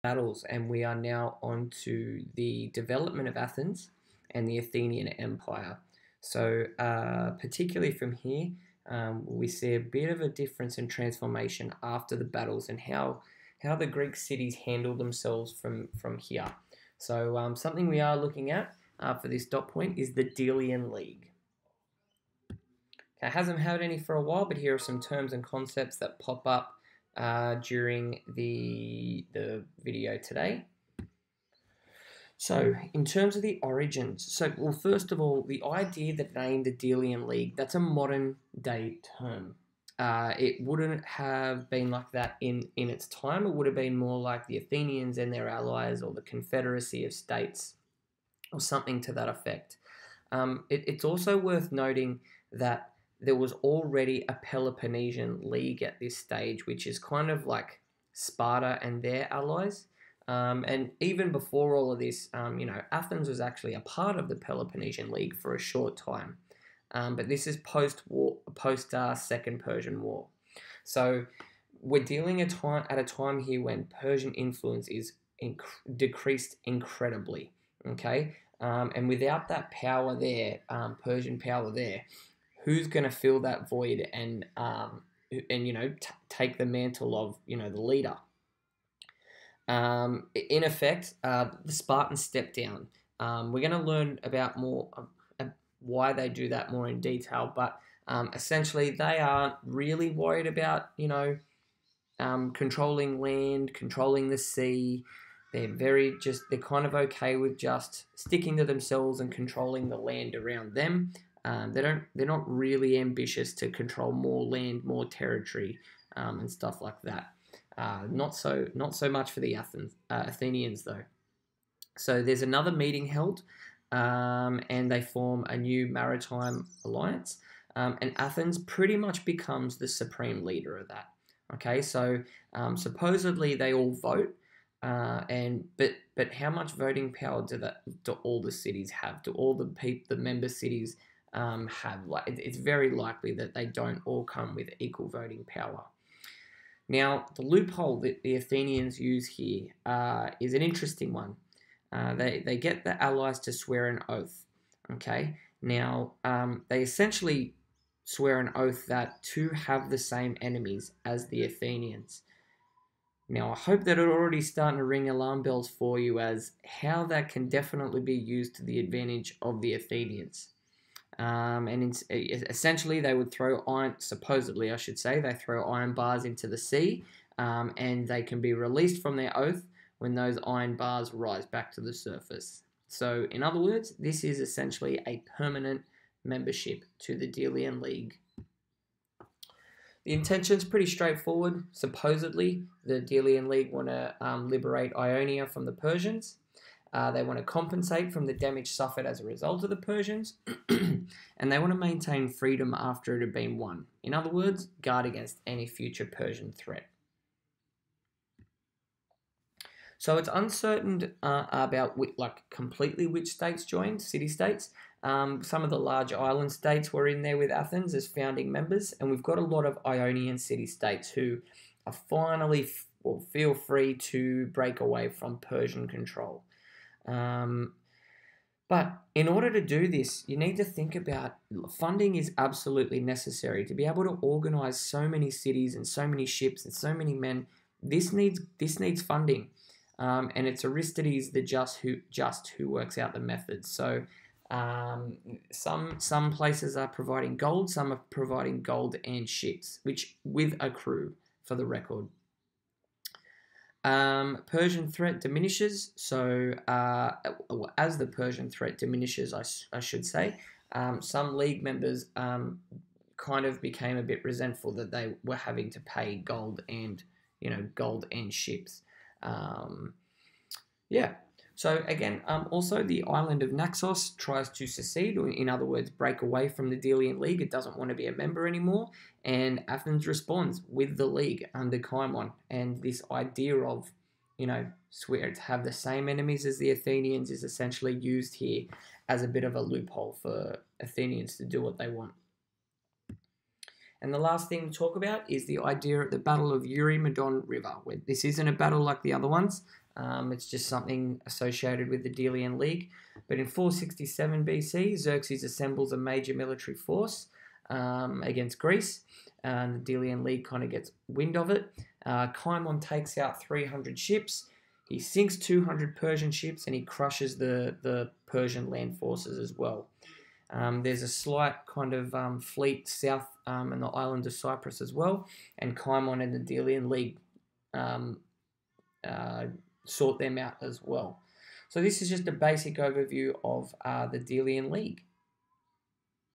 battles, and we are now on to the development of Athens and the Athenian Empire. So, particularly from here, we see a bit of a difference in transformation after the battles and how the Greek cities handle themselves from here. So, something we are looking at for this dot point is the Delian League. Okay, hasn't had any for a while, but here are some terms and concepts that pop up during the video today. So, in terms of the origins, well, first of all, the idea that named the Delian League, that's a modern day term. It wouldn't have been like that in its time. It would have been more like the Athenians and their allies, or the Confederacy of States, or something to that effect. It's also worth noting that there was already a Peloponnesian League at this stage, which is kind of like Sparta and their allies. And even before all of this, Athens was actually a part of the Peloponnesian League for a short time. But this is post-war, post-Second Persian War. So we're dealing at a time here when Persian influence is decreased incredibly. Okay, and without that power there, Persian power there, who's going to fill that void and take the mantle of the leader? In effect, the Spartans step down. We're going to learn about more why they do that more in detail, but essentially they aren't really worried about controlling land, controlling the sea. They're kind of okay with just sticking to themselves and controlling the land around them. They're not really ambitious to control more land, more territory, and stuff like that. Not so much for the Athenians though. So there's another meeting held, and they form a new maritime alliance, and Athens pretty much becomes the supreme leader of that. Okay, so supposedly they all vote, but how much voting power do all the cities have? Do all the member cities have? It's very likely that they don't all come with equal voting power. Now, the loophole that the Athenians use here is an interesting one. They get the allies to swear an oath. Okay, now they essentially swear an oath that to have the same enemies as the Athenians. Now, I hope that it already starting to ring alarm bells for you as how that can definitely be used to the advantage of the Athenians. Essentially, they would throw supposedly I should say, they throw iron bars into the sea, and they can be released from their oath when those iron bars rise back to the surface. So, in other words, this is essentially a permanent membership to the Delian League. The intention's pretty straightforward. Supposedly, the Delian League want to liberate Ionia from the Persians. They want to compensate from the damage suffered as a result of the Persians, and they want to maintain freedom after it had been won. In other words, guard against any future Persian threat. So it's uncertain about completely which states joined, city-states. Some of the large island states were in there with Athens as founding members, and we've got a lot of Ionian city-states who are finally feel free to break away from Persian control. But in order to do this, you need to think about funding is absolutely necessary. To be able to organize so many cities and so many ships and so many men, this needs funding. And it's Aristides the just who works out the methods. So some places are providing gold, some are providing gold and ships, which with a crew, for the record. Persian threat diminishes, so as the Persian threat diminishes, I should say, some league members kind of became a bit resentful that they were having to pay gold and ships. So again, also the island of Naxos tries to secede, or in other words, break away from the Delian League. It doesn't want to be a member anymore, and Athens responds with the league under Cimon, and this idea of, swear to have the same enemies as the Athenians is essentially used here as a bit of a loophole for Athenians to do what they want. And the last thing to talk about is the idea at the Battle of Yuri, Madonna River. Where this isn't a battle like the other ones. It's just something associated with the Delian League. But in 467 BC, Xerxes assembles a major military force against Greece. The Delian League kind of gets wind of it. Cimon takes out 300 ships. He sinks 200 Persian ships, and he crushes the Persian land forces as well. There's a slight kind of fleet south in the island of Cyprus as well, and Cimon and the Delian League sort them out as well. So this is just a basic overview of the Delian League.